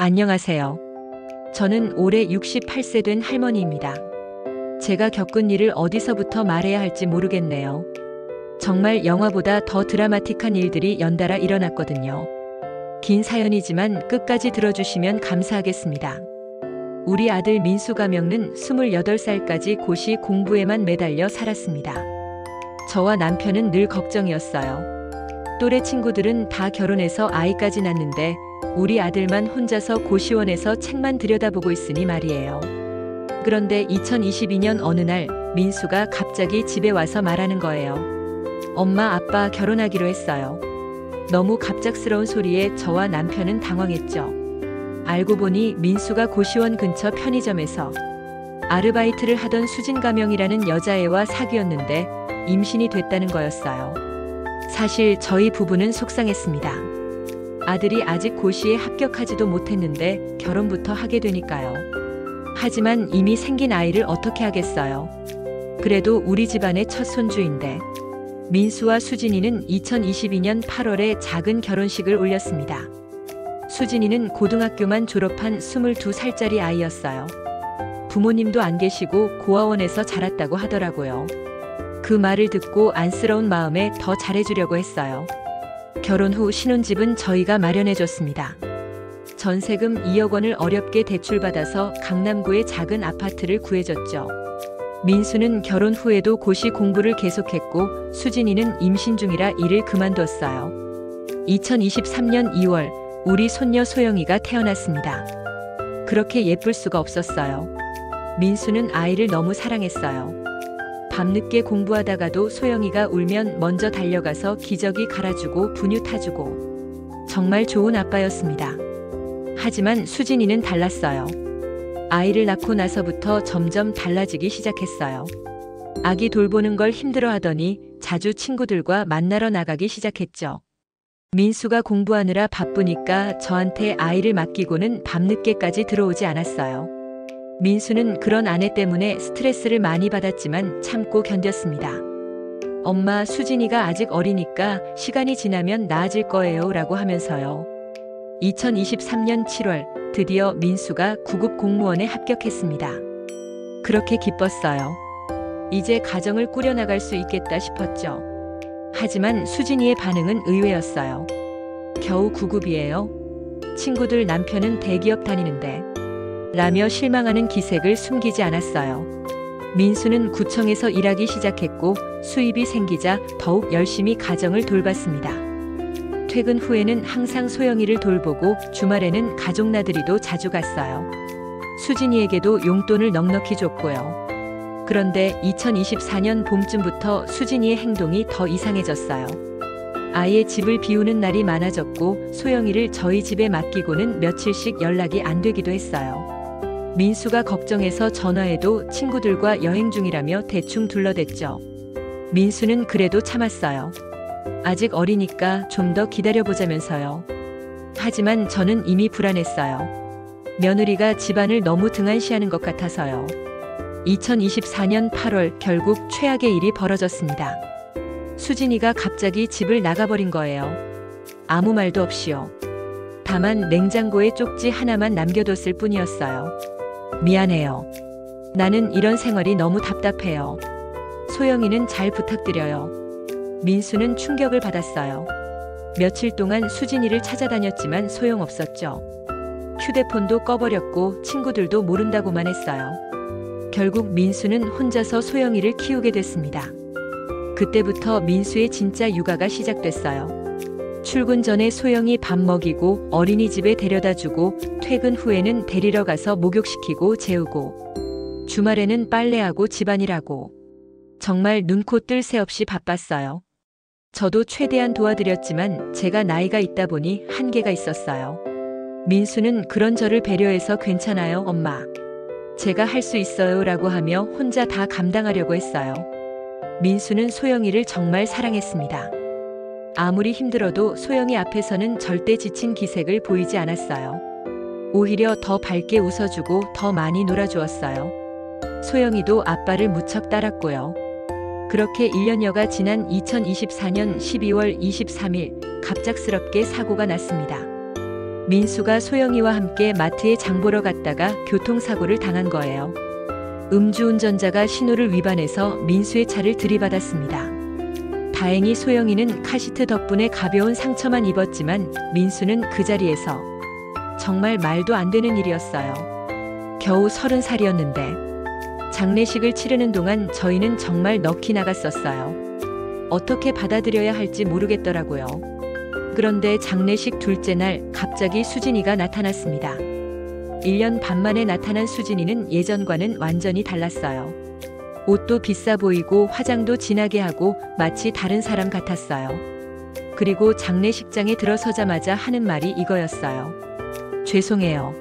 안녕하세요. 저는 올해 68세 된 할머니입니다. 제가 겪은 일을 어디서부터 말해야 할지 모르겠네요. 정말 영화보다 더 드라마틱한 일들이 연달아 일어났거든요. 긴 사연이지만 끝까지 들어주시면 감사하겠습니다. 우리 아들 민수 가명은 28살까지 고시 공부에만 매달려 살았습니다. 저와 남편은 늘 걱정이었어요. 또래 친구들은 다 결혼해서 아이까지 낳는데 우리 아들만 혼자서 고시원에서 책만 들여다보고 있으니 말이에요. 그런데 2022년 어느 날 민수가 갑자기 집에 와서 말하는 거예요. 엄마, 아빠 결혼하기로 했어요. 너무 갑작스러운 소리에 저와 남편은 당황했죠. 알고 보니 민수가 고시원 근처 편의점에서 아르바이트를 하던 수진 가명이라는 여자애와 사귀었는데 임신이 됐다는 거였어요. 사실 저희 부부는 속상했습니다. 아들이 아직 고시에 합격하지도 못했는데 결혼부터 하게 되니까요. 하지만 이미 생긴 아이를 어떻게 하겠어요. 그래도 우리 집안의 첫 손주인데. 민수와 수진이는 2022년 8월에 작은 결혼식을 올렸습니다. 수진이는 고등학교만 졸업한 22살짜리 아이였어요. 부모님도 안 계시고 고아원에서 자랐다고 하더라고요. 그 말을 듣고 안쓰러운 마음에 더 잘해주려고 했어요. 결혼 후 신혼집은 저희가 마련해줬습니다. 전세금 2억 원을 어렵게 대출받아서 강남구의 작은 아파트를 구해줬죠. 민수는 결혼 후에도 고시 공부를 계속했고 수진이는 임신 중이라 일을 그만뒀어요. 2023년 2월 우리 손녀 소영이가 태어났습니다. 그렇게 예쁠 수가 없었어요. 민수는 아이를 너무 사랑했어요. 밤늦게 공부하다가도 소영이가 울면 먼저 달려가서 기저귀 갈아주고 분유 타주고 정말 좋은 아빠였습니다. 하지만 수진이는 달랐어요. 아이를 낳고 나서부터 점점 달라지기 시작했어요. 아기 돌보는 걸 힘들어하더니 자주 친구들과 만나러 나가기 시작했죠. 민수가 공부하느라 바쁘니까 저한테 아이를 맡기고는 밤늦게까지 들어오지 않았어요. 민수는 그런 아내 때문에 스트레스를 많이 받았지만 참고 견뎠습니다. 엄마, 수진이가 아직 어리니까 시간이 지나면 나아질 거예요 라고 하면서요. 2023년 7월 드디어 민수가 9급 공무원에 합격했습니다. 그렇게 기뻤어요. 이제 가정을 꾸려나갈 수 있겠다 싶었죠. 하지만 수진이의 반응은 의외였어요. 겨우 9급이에요? 친구들 남편은 대기업 다니는데 라며 실망하는 기색을 숨기지 않았어요. 민수는 구청에서 일하기 시작했고 수입이 생기자 더욱 열심히 가정을 돌봤습니다. 퇴근 후에는 항상 소영이를 돌보고 주말에는 가족 나들이도 자주 갔어요. 수진이에게도 용돈을 넉넉히 줬고요. 그런데 2024년 봄쯤부터 수진이의 행동이 더 이상해졌어요. 아예 집을 비우는 날이 많아졌고 소영이를 저희 집에 맡기고는 며칠씩 연락이 안 되기도 했어요. 민수가 걱정해서 전화해도 친구들과 여행 중이라며 대충 둘러댔죠. 민수는 그래도 참았어요. 아직 어리니까 좀 더 기다려보자면서요. 하지만 저는 이미 불안했어요. 며느리가 집안을 너무 등한시하는 것 같아서요. 2024년 8월 결국 최악의 일이 벌어졌습니다. 수진이가 갑자기 집을 나가버린 거예요. 아무 말도 없이요. 다만 냉장고에 쪽지 하나만 남겨뒀을 뿐이었어요. 미안해요. 나는 이런 생활이 너무 답답해요. 소영이는 잘 부탁드려요. 민수는 충격을 받았어요. 며칠 동안 수진이를 찾아다녔지만 소용없었죠. 휴대폰도 꺼버렸고 친구들도 모른다고만 했어요. 결국 민수는 혼자서 소영이를 키우게 됐습니다. 그때부터 민수의 진짜 육아가 시작됐어요. 출근 전에 소영이 밥 먹이고 어린이집에 데려다주고 퇴근 후에는 데리러 가서 목욕시키고 재우고 주말에는 빨래하고 집안일하고 정말 눈코 뜰 새 없이 바빴어요. 저도 최대한 도와드렸지만 제가 나이가 있다 보니 한계가 있었어요. 민수는 그런 저를 배려해서 괜찮아요, 엄마. 제가 할 수 있어요 라고 하며 혼자 다 감당하려고 했어요. 민수는 소영이를 정말 사랑했습니다. 아무리 힘들어도 소영이 앞에서는 절대 지친 기색을 보이지 않았어요. 오히려 더 밝게 웃어주고 더 많이 놀아주었어요. 소영이도 아빠를 무척 따랐고요. 그렇게 1년여가 지난 2024년 12월 23일 갑작스럽게 사고가 났습니다. 민수가 소영이와 함께 마트에 장 보러 갔다가 교통사고를 당한 거예요. 음주운전자가 신호를 위반해서 민수의 차를 들이받았습니다. 다행히 소영이는 카시트 덕분에 가벼운 상처만 입었지만 민수는 그 자리에서 정말 말도 안 되는 일이었어요. 겨우 30살이었는데 장례식을 치르는 동안 저희는 정말 넋이 나갔었어요. 어떻게 받아들여야 할지 모르겠더라고요. 그런데 장례식 둘째 날 갑자기 수진이가 나타났습니다. 1년 반 만에 나타난 수진이는 예전과는 완전히 달랐어요. 옷도 비싸 보이고 화장도 진하게 하고 마치 다른 사람 같았어요. 그리고 장례식장에 들어서자마자 하는 말이 이거였어요. 죄송해요.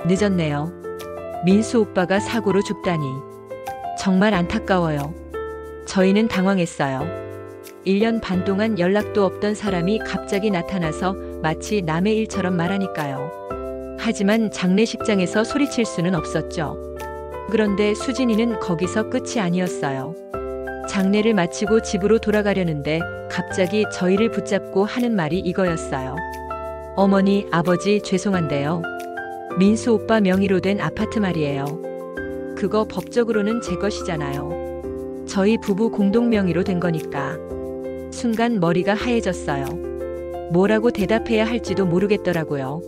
늦었네요. 민수 오빠가 사고로 죽다니. 정말 안타까워요. 저희는 당황했어요. 1년 반 동안 연락도 없던 사람이 갑자기 나타나서 마치 남의 일처럼 말하니까요. 하지만 장례식장에서 소리칠 수는 없었죠. 그런데 수진이는 거기서 끝이 아니었어요. 장례를 마치고 집으로 돌아가려는데 갑자기 저희를 붙잡고 하는 말이 이거였어요. 어머니, 아버지 죄송한데요. 민수 오빠 명의로 된 아파트 말이에요. 그거 법적으로는 제 것이잖아요. 저희 부부 공동 명의로 된 거니까. 순간 머리가 하얘졌어요. 뭐라고 대답해야 할지도 모르겠더라고요.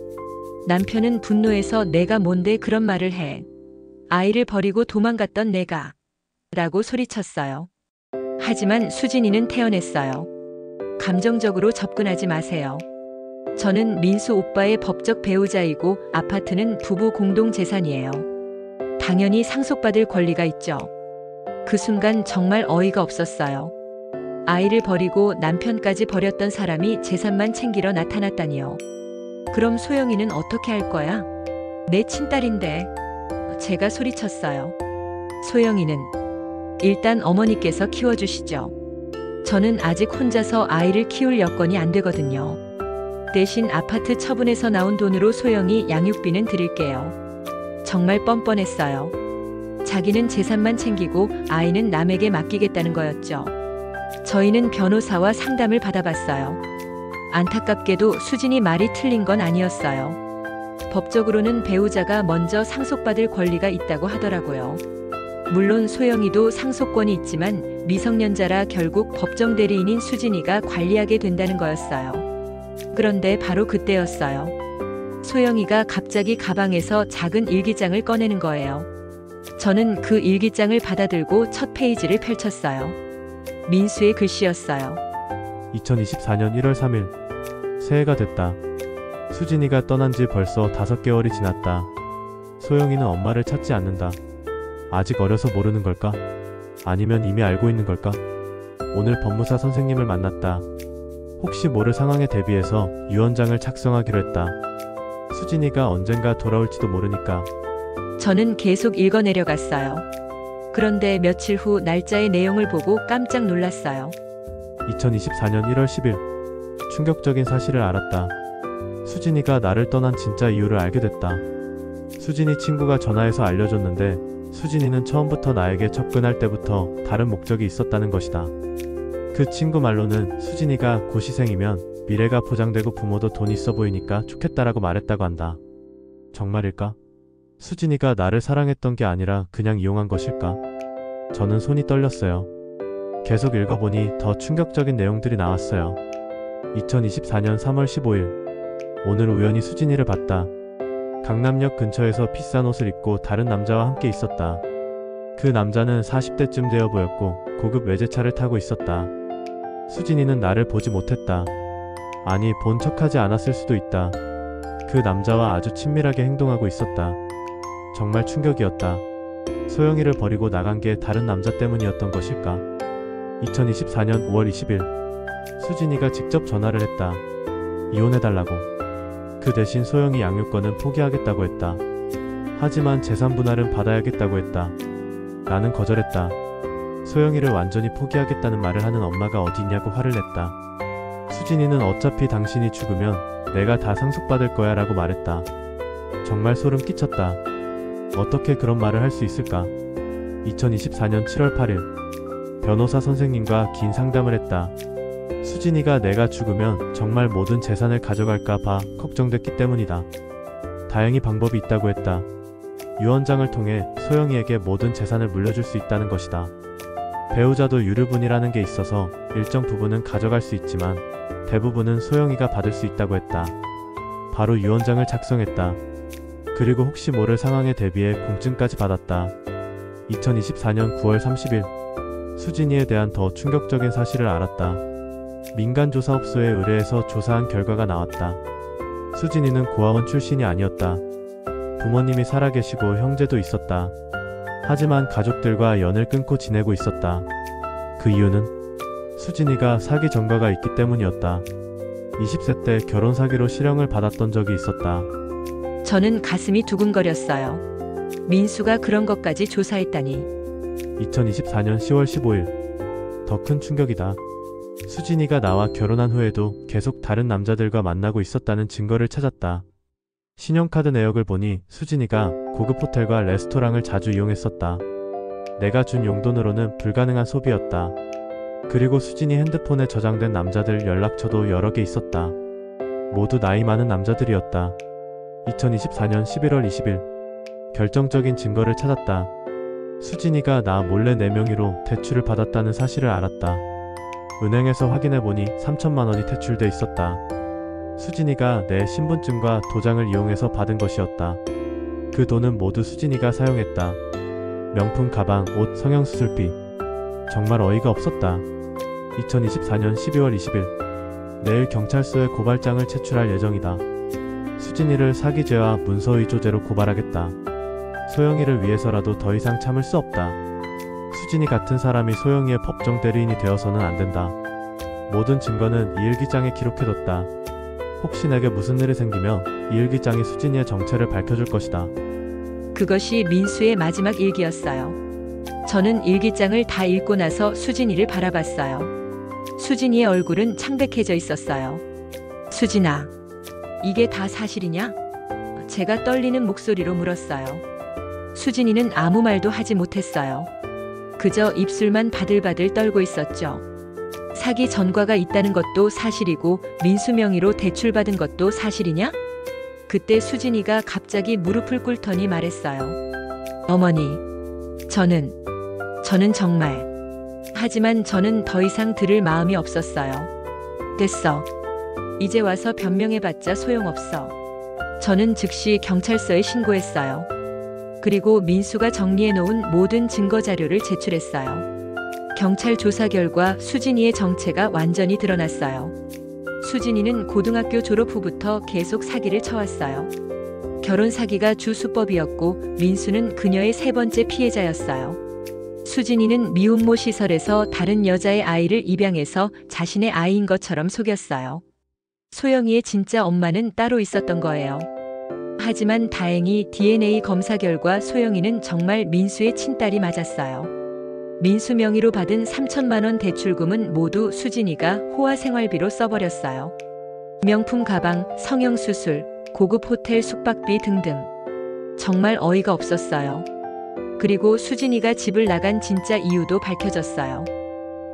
남편은 분노해서 내가 뭔데 그런 말을 해. 아이를 버리고 도망갔던 내가. 라고 소리쳤어요. 하지만 수진이는 태어냈어요. 감정적으로 접근하지 마세요. 저는 민수 오빠의 법적 배우자이고 아파트는 부부 공동 재산이에요. 당연히 상속받을 권리가 있죠. 그 순간 정말 어이가 없었어요. 아이를 버리고 남편까지 버렸던 사람이 재산만 챙기러 나타났다니요. 그럼 소영이는 어떻게 할 거야? 내 친딸인데. 제가 소리쳤어요. 소영이는 일단 어머니께서 키워주시죠. 저는 아직 혼자서 아이를 키울 여건이 안 되거든요. 대신 아파트 처분에서 나온 돈으로 소영이 양육비는 드릴게요. 정말 뻔뻔했어요. 자기는 재산만 챙기고 아이는 남에게 맡기겠다는 거였죠. 저희는 변호사와 상담을 받아봤어요. 안타깝게도 수진이 말이 틀린 건 아니었어요. 법적으로는 배우자가 먼저 상속받을 권리가 있다고 하더라고요. 물론 소영이도 상속권이 있지만 미성년자라 결국 법정 대리인인 수진이가 관리하게 된다는 거였어요. 그런데 바로 그때였어요. 소영이가 갑자기 가방에서 작은 일기장을 꺼내는 거예요. 저는 그 일기장을 받아들고 첫 페이지를 펼쳤어요. 민수의 글씨였어요. 2024년 1월 3일. 새해가 됐다. 수진이가 떠난 지 벌써 5개월이 지났다. 소영이는 엄마를 찾지 않는다. 아직 어려서 모르는 걸까? 아니면 이미 알고 있는 걸까? 오늘 법무사 선생님을 만났다. 혹시 모를 상황에 대비해서 유언장을 작성하기로 했다. 수진이가 언젠가 돌아올지도 모르니까. 저는 계속 읽어내려갔어요. 그런데 며칠 후 날짜의 내용을 보고 깜짝 놀랐어요. 2024년 1월 10일. 충격적인 사실을 알았다. 수진이가 나를 떠난 진짜 이유를 알게 됐다. 수진이 친구가 전화해서 알려줬는데 수진이는 처음부터 나에게 접근할 때부터 다른 목적이 있었다는 것이다. 그 친구 말로는 수진이가 고시생이면 미래가 보장되고 부모도 돈 있어 보이니까 좋겠다라고 말했다고 한다. 정말일까? 수진이가 나를 사랑했던 게 아니라 그냥 이용한 것일까? 저는 손이 떨렸어요. 계속 읽어보니 더 충격적인 내용들이 나왔어요. 2024년 3월 15일. 오늘 우연히 수진이를 봤다. 강남역 근처에서 비싼 옷을 입고 다른 남자와 함께 있었다. 그 남자는 40대쯤 되어 보였고 고급 외제차를 타고 있었다. 수진이는 나를 보지 못했다. 아니, 본 척하지 않았을 수도 있다. 그 남자와 아주 친밀하게 행동하고 있었다. 정말 충격이었다. 소영이를 버리고 나간 게 다른 남자 때문이었던 것일까? 2024년 5월 20일. 수진이가 직접 전화를 했다. 이혼해달라고. 그 대신 소영이 양육권은 포기하겠다고 했다. 하지만 재산 분할은 받아야겠다고 했다. 나는 거절했다. 소영이를 완전히 포기하겠다는 말을 하는 엄마가 어디 있냐고 화를 냈다. 수진이는 어차피 당신이 죽으면 내가 다 상속받을 거야 라고 말했다. 정말 소름 끼쳤다. 어떻게 그런 말을 할 수 있을까? 2024년 7월 8일. 변호사 선생님과 긴 상담을 했다. 수진이가 내가 죽으면 정말 모든 재산을 가져갈까 봐 걱정됐기 때문이다. 다행히 방법이 있다고 했다. 유언장을 통해 소영이에게 모든 재산을 물려줄 수 있다는 것이다. 배우자도 유류분이라는 게 있어서 일정 부분은 가져갈 수 있지만 대부분은 소영이가 받을 수 있다고 했다. 바로 유언장을 작성했다. 그리고 혹시 모를 상황에 대비해 공증까지 받았다. 2024년 9월 30일 수진이에 대한 더 충격적인 사실을 알았다. 민간조사업소에 의뢰해서 조사한 결과가 나왔다. 수진이는 고아원 출신이 아니었다. 부모님이 살아계시고 형제도 있었다. 하지만 가족들과 연을 끊고 지내고 있었다. 그 이유는 수진이가 사기 전과가 있기 때문이었다. 20세 때 결혼 사기로 실형을 받았던 적이 있었다. 저는 가슴이 두근거렸어요. 민수가 그런 것까지 조사했다니. 2024년 10월 15일 더 큰 충격이다. 수진이가 나와 결혼한 후에도 계속 다른 남자들과 만나고 있었다는 증거를 찾았다. 신용카드 내역을 보니 수진이가 고급 호텔과 레스토랑을 자주 이용했었다. 내가 준 용돈으로는 불가능한 소비였다. 그리고 수진이 핸드폰에 저장된 남자들 연락처도 여러 개 있었다. 모두 나이 많은 남자들이었다. 2024년 11월 20일 결정적인 증거를 찾았다. 수진이가 나 몰래 내 명의로 대출을 받았다는 사실을 알았다. 은행에서 확인해보니 3천만 원이 대출돼 있었다. 수진이가 내 신분증과 도장을 이용해서 받은 것이었다. 그 돈은 모두 수진이가 사용했다. 명품 가방, 옷, 성형수술비. 정말 어이가 없었다. 2024년 12월 20일 내일 경찰서에 고발장을 제출할 예정이다. 수진이를 사기죄와 문서위조죄로 고발하겠다. 소영이를 위해서라도 더 이상 참을 수 없다. 수진이 같은 사람이 소영이의 법정 대리인이 되어서는 안 된다. 모든 증거는 이 일기장에 기록해뒀다. 혹시 내게 무슨 일이 생기면 이 일기장이 수진이의 정체를 밝혀줄 것이다. 그것이 민수의 마지막 일기였어요. 저는 일기장을 다 읽고 나서 수진이를 바라봤어요. 수진이의 얼굴은 창백해져 있었어요. 수진아, 이게 다 사실이냐? 제가 떨리는 목소리로 물었어요. 수진이는 아무 말도 하지 못했어요. 그저 입술만 바들바들 떨고 있었죠. 사기 전과가 있다는 것도 사실이고 민수 명의로 대출받은 것도 사실이냐? 그때 수진이가 갑자기 무릎을 꿇더니 말했어요. 어머니, 저는 정말. 하지만 저는 더 이상 들을 마음이 없었어요. 됐어. 이제 와서 변명해봤자 소용없어. 저는 즉시 경찰서에 신고했어요. 그리고 민수가 정리해놓은 모든 증거 자료를 제출했어요. 경찰 조사 결과 수진이의 정체가 완전히 드러났어요. 수진이는 고등학교 졸업 후부터 계속 사기를 쳐왔어요. 결혼 사기가 주 수법이었고 민수는 그녀의 세 번째 피해자였어요. 수진이는 미혼모 시설에서 다른 여자의 아이를 입양해서 자신의 아이인 것처럼 속였어요. 소영이의 진짜 엄마는 따로 있었던 거예요. 하지만 다행히 DNA 검사 결과 소영이는 정말 민수의 친딸이 맞았어요. 민수 명의로 받은 3천만 원 대출금은 모두 수진이가 호화 생활비로 써버렸어요. 명품 가방, 성형수술, 고급 호텔 숙박비 등등. 정말 어이가 없었어요. 그리고 수진이가 집을 나간 진짜 이유도 밝혀졌어요.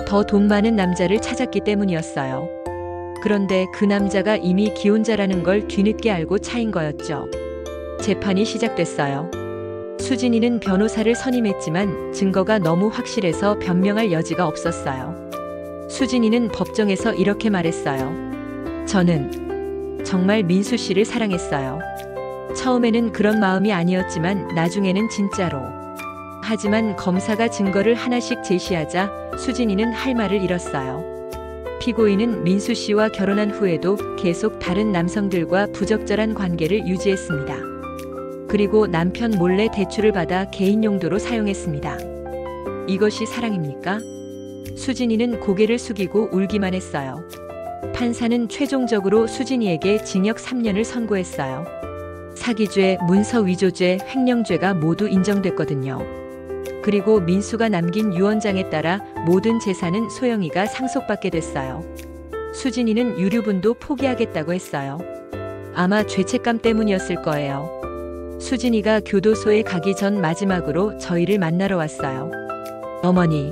더 돈 많은 남자를 찾았기 때문이었어요. 그런데 그 남자가 이미 기혼자라는 걸 뒤늦게 알고 차인 거였죠. 재판이 시작됐어요. 수진이는 변호사를 선임했지만 증거가 너무 확실해서 변명할 여지가 없었어요. 수진이는 법정에서 이렇게 말했어요. 저는 정말 민수 씨를 사랑했어요. 처음에는 그런 마음이 아니었지만 나중에는 진짜로. 하지만 검사가 증거를 하나씩 제시하자 수진이는 할 말을 잃었어요. 피고인은 민수 씨와 결혼한 후에도 계속 다른 남성들과 부적절한 관계를 유지했습니다. 그리고 남편 몰래 대출을 받아 개인 용도로 사용했습니다. 이것이 사랑입니까? 수진이는 고개를 숙이고 울기만 했어요. 판사는 최종적으로 수진이에게 징역 3년을 선고했어요. 사기죄, 문서 위조죄, 횡령죄가 모두 인정됐거든요. 그리고 민수가 남긴 유언장에 따라 모든 재산은 소영이가 상속받게 됐어요. 수진이는 유류분도 포기하겠다고 했어요. 아마 죄책감 때문이었을 거예요. 수진이가 교도소에 가기 전 마지막으로 저희를 만나러 왔어요. 어머니,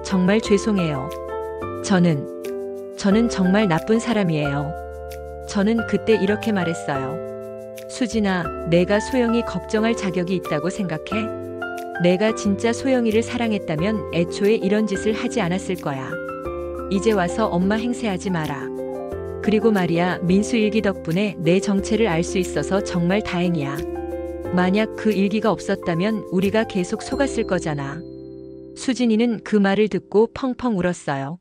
정말 죄송해요. 저는 저는 정말 나쁜 사람이에요. 저는 그때 이렇게 말했어요. 수진아, 내가 소영이 걱정할 자격이 있다고 생각해? 내가 진짜 소영이를 사랑했다면 애초에 이런 짓을 하지 않았을 거야. 이제 와서 엄마 행세하지 마라. 그리고 말이야, 민수 일기 덕분에 내 정체를 알 수 있어서 정말 다행이야. 만약 그 일기가 없었다면 우리가 계속 속았을 거잖아. 수진이는 그 말을 듣고 펑펑 울었어요.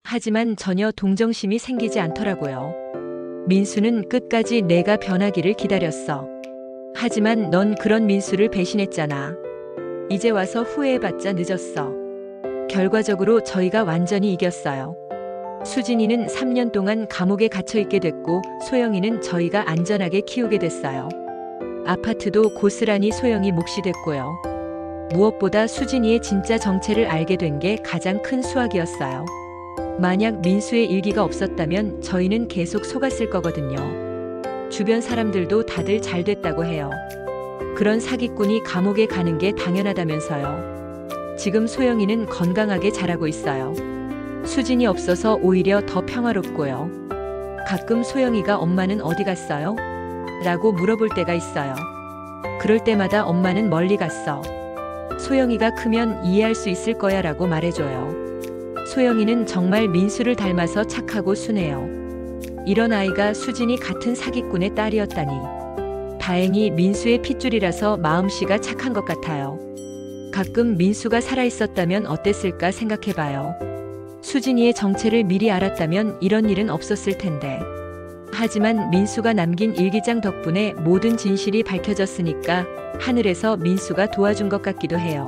하지만 전혀 동정심이 생기지 않더라고요. 민수는 끝까지 내가 변하기를 기다렸어. 하지만 넌 그런 민수를 배신했잖아. 이제 와서 후회해봤자 늦었어. 결과적으로 저희가 완전히 이겼어요. 수진이는 3년 동안 감옥에 갇혀 있게 됐고 소영이는 저희가 안전하게 키우게 됐어요. 아파트도 고스란히 소영이 몫이 됐고요. 무엇보다 수진이의 진짜 정체를 알게 된 게 가장 큰 수확이었어요. 만약 민수의 일기가 없었다면 저희는 계속 속았을 거거든요. 주변 사람들도 다들 잘 됐다고 해요. 그런 사기꾼이 감옥에 가는 게 당연하다면서요. 지금 소영이는 건강하게 자라고 있어요. 수진이 없어서 오히려 더 평화롭고요. 가끔 소영이가 엄마는 어디 갔어요? 라고 물어볼 때가 있어요. 그럴 때마다 엄마는 멀리 갔어. 소영이가 크면 이해할 수 있을 거야 라고 말해줘요. 소영이는 정말 민수를 닮아서 착하고 순해요. 이런 아이가 수진이 같은 사기꾼의 딸이었다니. 다행히 민수의 핏줄이라서 마음씨가 착한 것 같아요. 가끔 민수가 살아있었다면 어땠을까 생각해봐요. 수진이의 정체를 미리 알았다면 이런 일은 없었을 텐데. 하지만 민수가 남긴 일기장 덕분에 모든 진실이 밝혀졌으니까 하늘에서 민수가 도와준 것 같기도 해요.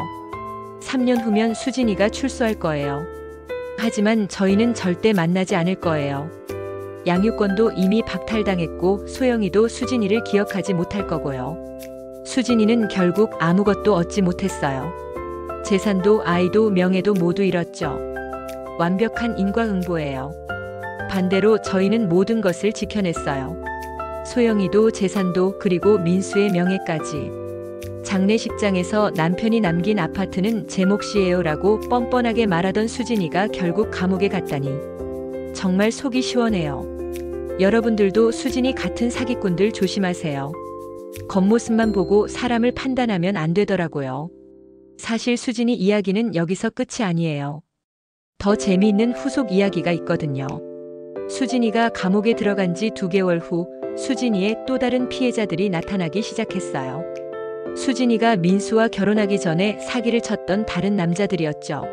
3년 후면 수진이가 출소할 거예요. 하지만 저희는 절대 만나지 않을 거예요. 양육권도 이미 박탈당했고 소영이도 수진이를 기억하지 못할 거고요. 수진이는 결국 아무것도 얻지 못했어요. 재산도 아이도 명예도 모두 잃었죠. 완벽한 인과응보예요. 반대로 저희는 모든 것을 지켜냈어요. 소영이도 재산도 그리고 민수의 명예까지. 장례식장에서 남편이 남긴 아파트는 제 몫이에요 라고 뻔뻔하게 말하던 수진이가 결국 감옥에 갔다니. 정말 속이 시원해요. 여러분들도 수진이 같은 사기꾼들 조심하세요. 겉모습만 보고 사람을 판단하면 안 되더라고요. 사실 수진이 이야기는 여기서 끝이 아니에요. 더 재미있는 후속 이야기가 있거든요. 수진이가 감옥에 들어간 지 2개월 후 수진이의 또 다른 피해자들이 나타나기 시작했어요. 수진이가 민수와 결혼하기 전에 사기를 쳤던 다른 남자들이었죠.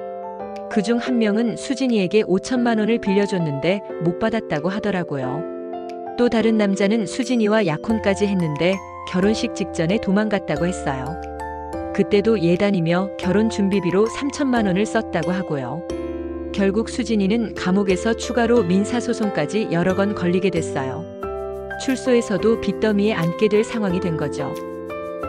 그중 한 명은 수진이에게 5천만 원을 빌려줬는데 못 받았다고 하더라고요. 또 다른 남자는 수진이와 약혼까지 했는데 결혼식 직전에 도망갔다고 했어요. 그때도 예단이며 결혼 준비비로 3천만 원을 썼다고 하고요. 결국 수진이는 감옥에서 추가로 민사소송까지 여러 건 걸리게 됐어요. 출소에서도 빚더미에 앉게 될 상황이 된 거죠.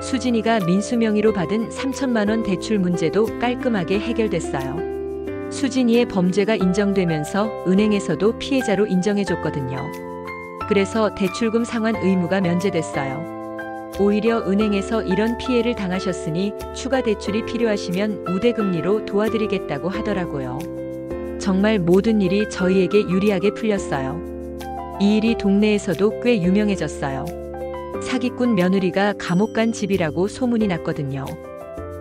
수진이가 민수 명의로 받은 3천만 원 대출 문제도 깔끔하게 해결됐어요. 수진이의 범죄가 인정되면서 은행에서도 피해자로 인정해줬거든요. 그래서 대출금 상환 의무가 면제됐어요. 오히려 은행에서 이런 피해를 당하셨으니 추가 대출이 필요하시면 우대금리로 도와드리겠다고 하더라고요. 정말 모든 일이 저희에게 유리하게 풀렸어요. 이 일이 동네에서도 꽤 유명해졌어요. 사기꾼 며느리가 감옥 간 집이라고 소문이 났거든요.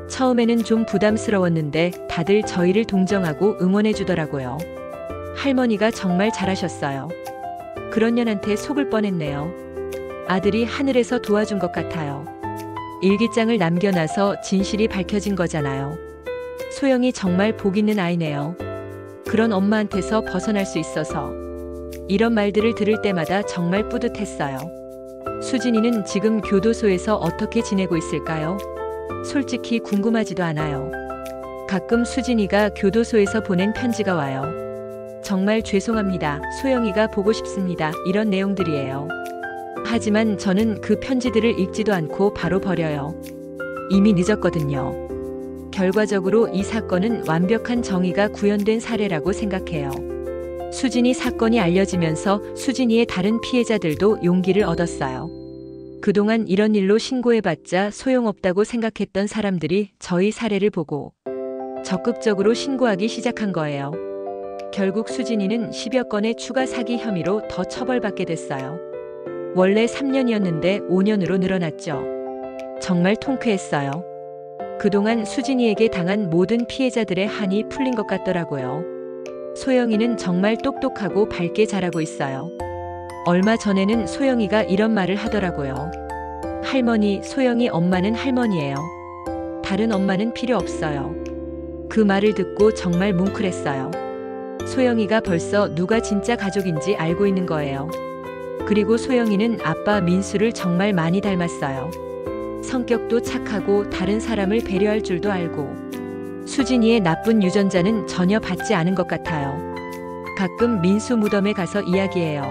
처음에는 좀 부담스러웠는데 다들 저희를 동정하고 응원해 주더라고요. 할머니가 정말 잘하셨어요. 그런 년한테 속을 뻔했네요. 아들이 하늘에서 도와준 것 같아요. 일기장을 남겨놔서 진실이 밝혀진 거잖아요. 소영이 정말 복 있는 아이네요. 그런 엄마한테서 벗어날 수 있어서. 이런 말들을 들을 때마다 정말 뿌듯했어요. 수진이는 지금 교도소에서 어떻게 지내고 있을까요? 솔직히 궁금하지도 않아요. 가끔 수진이가 교도소에서 보낸 편지가 와요. 정말 죄송합니다. 소영이가 보고 싶습니다. 이런 내용들이에요. 하지만 저는 그 편지들을 읽지도 않고 바로 버려요. 이미 늦었거든요. 결과적으로 이 사건은 완벽한 정의가 구현된 사례라고 생각해요. 수진이 사건이 알려지면서 수진이의 다른 피해자들도 용기를 얻었어요. 그동안 이런 일로 신고해봤자 소용없다고 생각했던 사람들이 저희 사례를 보고 적극적으로 신고하기 시작한 거예요. 결국 수진이는 10여 건의 추가 사기 혐의로 더 처벌받게 됐어요. 원래 3년이었는데 5년으로 늘어났죠. 정말 통쾌했어요. 그동안 수진이에게 당한 모든 피해자들의 한이 풀린 것 같더라고요. 소영이는 정말 똑똑하고 밝게 자라고 있어요. 얼마 전에는 소영이가 이런 말을 하더라고요. 할머니, 소영이 엄마는 할머니예요. 다른 엄마는 필요 없어요. 그 말을 듣고 정말 뭉클했어요. 소영이가 벌써 누가 진짜 가족인지 알고 있는 거예요. 그리고 소영이는 아빠 민수를 정말 많이 닮았어요. 성격도 착하고 다른 사람을 배려할 줄도 알고. 수진이의 나쁜 유전자는 전혀 받지 않은 것 같아요. 가끔 민수 무덤에 가서 이야기해요.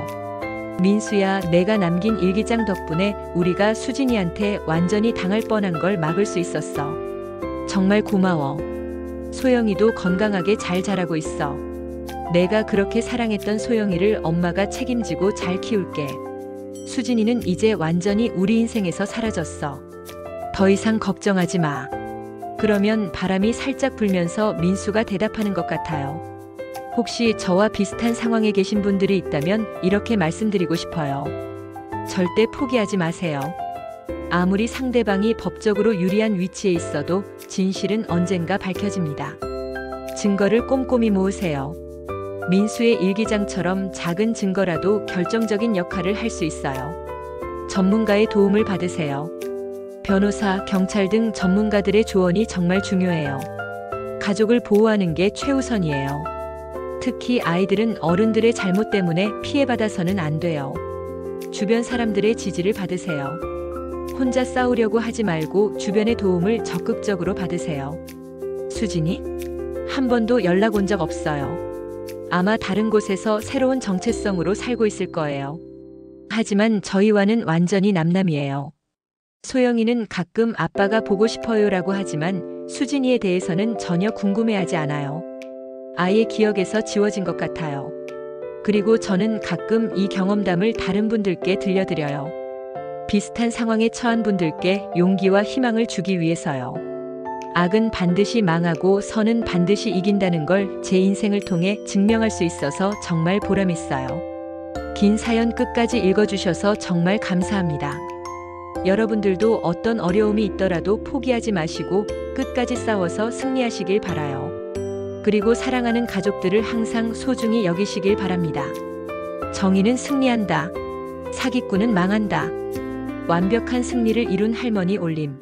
민수야, 내가 남긴 일기장 덕분에 우리가 수진이한테 완전히 당할 뻔한 걸 막을 수 있었어. 정말 고마워. 소영이도 건강하게 잘 자라고 있어. 내가 그렇게 사랑했던 소영이를 엄마가 책임지고 잘 키울게. 수진이는 이제 완전히 우리 인생에서 사라졌어. 더 이상 걱정하지 마. 그러면 바람이 살짝 불면서 민수가 대답하는 것 같아요. 혹시 저와 비슷한 상황에 계신 분들이 있다면 이렇게 말씀드리고 싶어요. 절대 포기하지 마세요. 아무리 상대방이 법적으로 유리한 위치에 있어도 진실은 언젠가 밝혀집니다. 증거를 꼼꼼히 모으세요. 민수의 일기장처럼 작은 증거라도 결정적인 역할을 할 수 있어요. 전문가의 도움을 받으세요. 변호사, 경찰 등 전문가들의 조언이 정말 중요해요. 가족을 보호하는 게 최우선이에요. 특히 아이들은 어른들의 잘못 때문에 피해받아서는 안 돼요. 주변 사람들의 지지를 받으세요. 혼자 싸우려고 하지 말고 주변의 도움을 적극적으로 받으세요. 수진이? 한 번도 연락 온 적 없어요. 아마 다른 곳에서 새로운 정체성으로 살고 있을 거예요. 하지만 저희와는 완전히 남남이에요. 소영이는 가끔 아빠가 보고 싶어요라고 하지만 수진이에 대해서는 전혀 궁금해하지 않아요. 아이의 기억에서 지워진 것 같아요. 그리고 저는 가끔 이 경험담을 다른 분들께 들려드려요. 비슷한 상황에 처한 분들께 용기와 희망을 주기 위해서요. 악은 반드시 망하고 선은 반드시 이긴다는 걸 제 인생을 통해 증명할 수 있어서 정말 보람있어요. 긴 사연 끝까지 읽어주셔서 정말 감사합니다. 여러분들도 어떤 어려움이 있더라도 포기하지 마시고 끝까지 싸워서 승리하시길 바라요. 그리고 사랑하는 가족들을 항상 소중히 여기시길 바랍니다. 정의는 승리한다. 사기꾼은 망한다. 완벽한 승리를 이룬 할머니 올림.